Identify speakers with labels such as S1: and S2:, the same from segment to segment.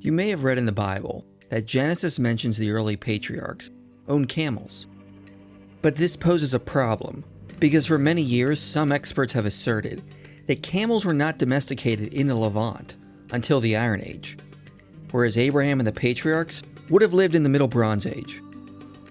S1: You may have read in the Bible that Genesis mentions the early patriarchs owned camels. But this poses a problem, because for many years some experts have asserted that camels were not domesticated in the Levant until the Iron Age, whereas Abraham and the patriarchs would have lived in the Middle Bronze Age.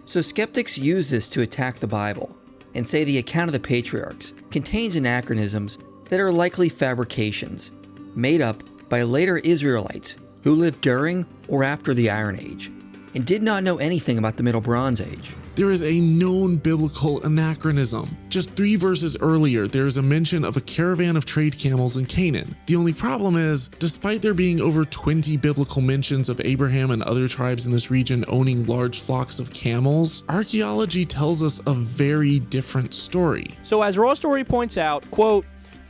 S1: So skeptics use this to attack the Bible and say the account of the patriarchs contains anachronisms that are likely fabrications made up by later Israelites who lived during or after the Iron Age and did not know anything about the Middle Bronze Age.
S2: There is a known biblical anachronism. Just 3 verses earlier, there is a mention of a caravan of trade camels in Canaan. The only problem is, despite there being over 20 biblical mentions of Abraham and other tribes in this region owning large flocks of camels, archaeology tells us a very different story.
S3: So as Raw Story points out, quote,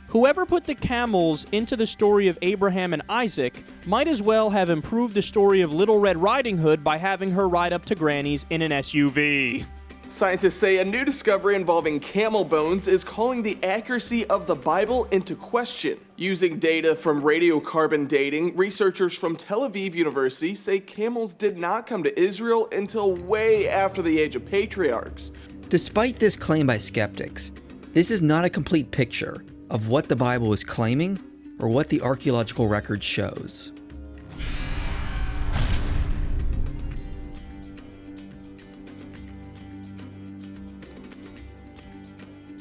S3: "Whoever put the camels into the story of Abraham and Isaac might as well have improved the story of Little Red Riding Hood by having her ride up to Granny's in an SUV."
S4: Scientists say a new discovery involving camel bones is calling the accuracy of the Bible into question. Using data from radiocarbon dating, researchers from Tel Aviv University say camels did not come to Israel until way after the age of patriarchs.
S1: Despite this claim by skeptics, this is not a complete picture of what the Bible is claiming or what the archaeological record shows.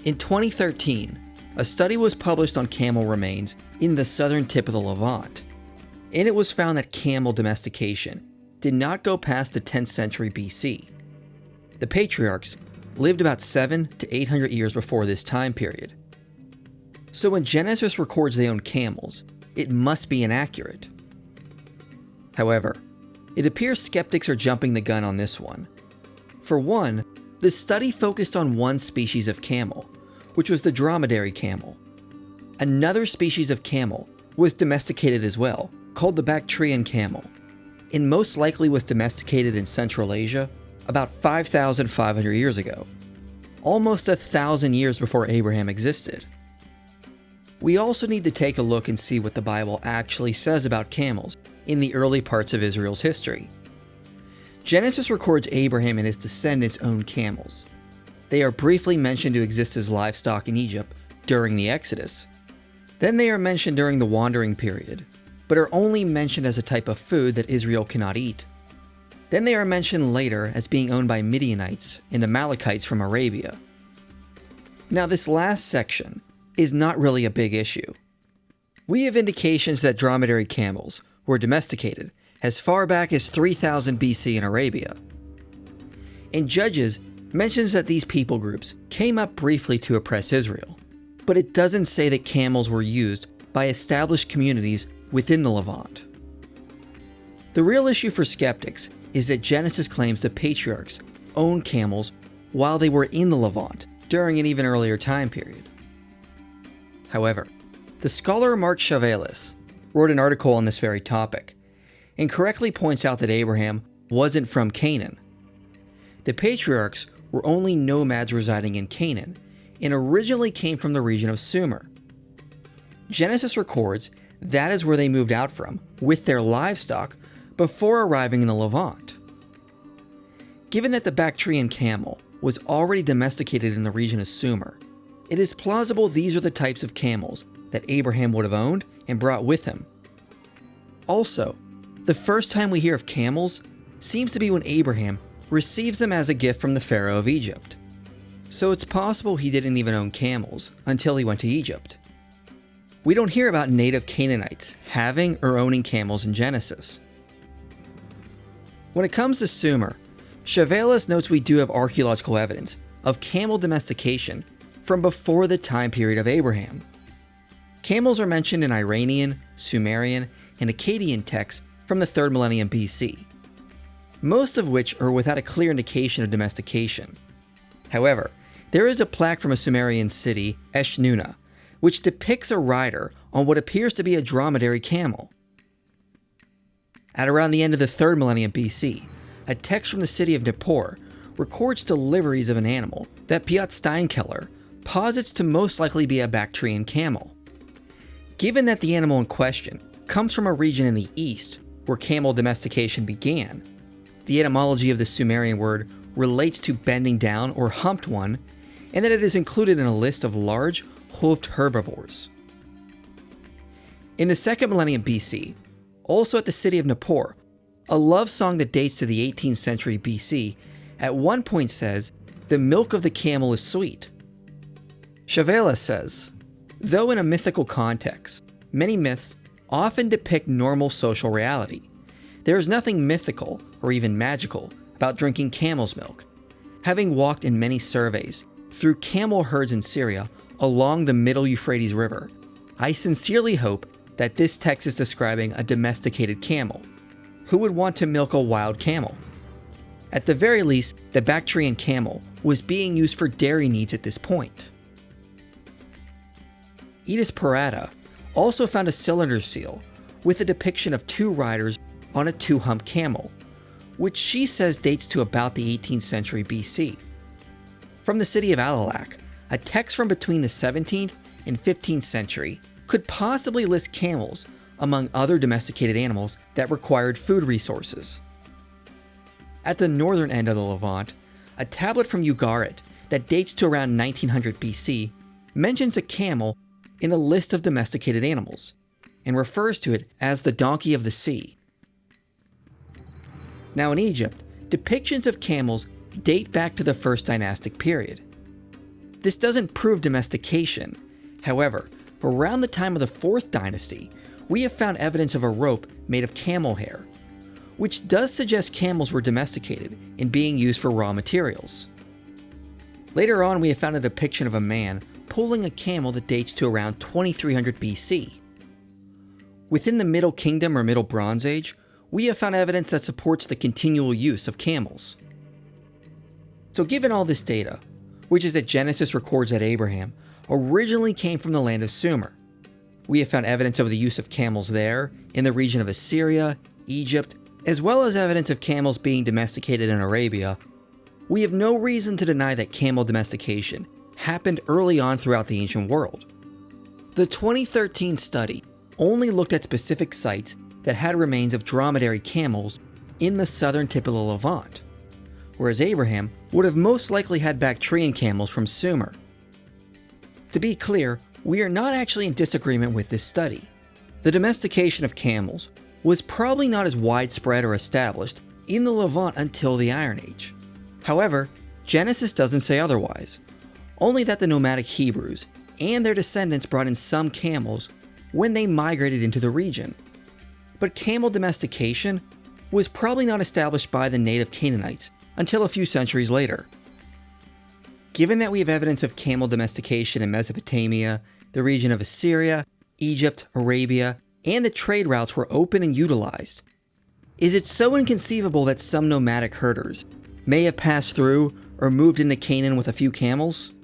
S1: In 2013, a study was published on camel remains in the southern tip of the Levant, and it was found that camel domestication did not go past the 10th century BC. The patriarchs lived about 700 to 800 years before this time period. So when Genesis records they owned camels, it must be inaccurate. However, it appears skeptics are jumping the gun on this one. For one, the study focused on one species of camel, which was the dromedary camel. Another species of camel was domesticated as well, called the Bactrian camel, and most likely was domesticated in Central Asia about 5,500 years ago, almost 1,000 years before Abraham existed. We also need to take a look and see what the Bible actually says about camels in the early parts of Israel's history. Genesis records Abraham and his descendants owned camels. They are briefly mentioned to exist as livestock in Egypt during the Exodus. Then they are mentioned during the wandering period, but are only mentioned as a type of food that Israel cannot eat. Then they are mentioned later as being owned by Midianites and Amalekites from Arabia. Now this last section is not really a big issue. We have indications that dromedary camels were domesticated as far back as 3000 BC in Arabia. And Judges mentions that these people groups came up briefly to oppress Israel, but it doesn't say that camels were used by established communities within the Levant. The real issue for skeptics is that Genesis claims the patriarchs owned camels while they were in the Levant during an even earlier time period. However, the scholar Mark Chavalas wrote an article on this very topic and correctly points out that Abraham wasn't from Canaan. The patriarchs were only nomads residing in Canaan and originally came from the region of Sumer. Genesis records that is where they moved out from with their livestock before arriving in the Levant. Given that the Bactrian camel was already domesticated in the region of Sumer, it is plausible these are the types of camels that Abraham would have owned and brought with him. Also, the first time we hear of camels seems to be when Abraham receives them as a gift from the Pharaoh of Egypt. So it's possible he didn't even own camels until he went to Egypt. We don't hear about native Canaanites having or owning camels in Genesis. When it comes to Sumer, Chavalas notes we do have archaeological evidence of camel domestication from before the time period of Abraham. Camels are mentioned in Iranian, Sumerian, and Akkadian texts from the 3rd millennium BC, most of which are without a clear indication of domestication. However, there is a plaque from a Sumerian city, Eshnunna, which depicts a rider on what appears to be a dromedary camel. At around the end of the 3rd millennium BC, a text from the city of Nippur records deliveries of an animal that Piet Steinkeller posits to most likely be a Bactrian camel. Given that the animal in question comes from a region in the east where camel domestication began. The etymology of the Sumerian word relates to bending down or humped one, and that it is included in a list of large, hoofed herbivores. In the 2nd millennium BC, also at the city of Nippur, a love song that dates to the 18th century BC at one point says, "The milk of the camel is sweet." Chavalas says, though in a mythical context, many myths often depict normal social reality. There is nothing mythical or even magical about drinking camel's milk. Having walked in many surveys through camel herds in Syria along the Middle Euphrates River, I sincerely hope that this text is describing a domesticated camel. Who would want to milk a wild camel? At the very least, the Bactrian camel was being used for dairy needs at this point. Edith Parada also found a cylinder seal with a depiction of 2 riders on a 2-hump camel, which she says dates to about the 18th century BC. From the city of Alalak, a text from between the 17th and 15th century could possibly list camels among other domesticated animals that required food resources. At the northern end of the Levant, a tablet from Ugarit that dates to around 1900 BC mentions a camel in a list of domesticated animals, and refers to it as the donkey of the sea. Now in Egypt, depictions of camels date back to the first dynastic period. This doesn't prove domestication. However, around the time of the 4th dynasty, we have found evidence of a rope made of camel hair, which does suggest camels were domesticated and being used for raw materials. Later on, we have found a depiction of a man pulling a camel that dates to around 2300 BC. Within the Middle Kingdom or Middle Bronze Age, we have found evidence that supports the continual use of camels. So given all this data, which is that Genesis records that Abraham originally came from the land of Sumer, we have found evidence of the use of camels there, in the region of Assyria, Egypt, as well as evidence of camels being domesticated in Arabia, we have no reason to deny that camel domestication happened early on throughout the ancient world. The 2013 study only looked at specific sites that had remains of dromedary camels in the southern tip of the Levant, whereas Abraham would have most likely had Bactrian camels from Sumer. To be clear, we are not actually in disagreement with this study. The domestication of camels was probably not as widespread or established in the Levant until the Iron Age. However, Genesis doesn't say otherwise, only that the nomadic Hebrews and their descendants brought in some camels when they migrated into the region. But camel domestication was probably not established by the native Canaanites until a few centuries later. Given that we have evidence of camel domestication in Mesopotamia, the region of Assyria, Egypt, Arabia, and the trade routes were open and utilized, is it so inconceivable that some nomadic herders may have passed through or moved into Canaan with a few camels?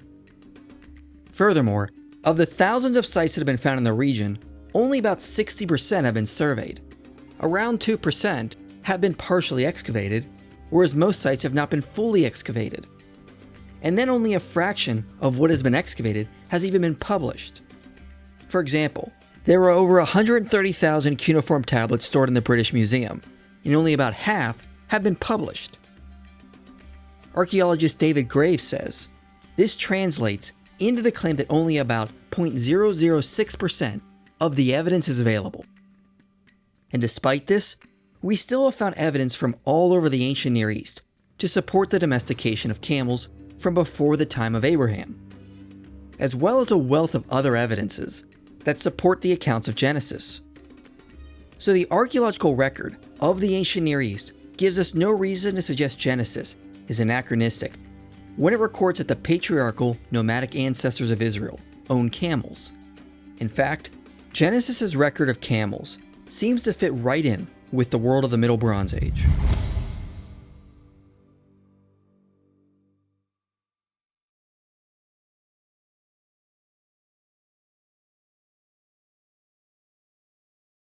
S1: Furthermore, of the thousands of sites that have been found in the region, only about 60% have been surveyed. Around 2% have been partially excavated, whereas most sites have not been fully excavated. And then only a fraction of what has been excavated has even been published. For example, there are over 130,000 cuneiform tablets stored in the British Museum, and only about half have been published. Archaeologist David Graves says, this translates into the claim that only about 0.006% of the evidence is available. And despite this, we still have found evidence from all over the ancient Near East to support the domestication of camels from before the time of Abraham, as well as a wealth of other evidences that support the accounts of Genesis. So the archaeological record of the ancient Near East gives us no reason to suggest Genesis is anachronistic when it records that the patriarchal, nomadic ancestors of Israel owned camels. In fact, Genesis's record of camels seems to fit right in with the world of the Middle Bronze Age.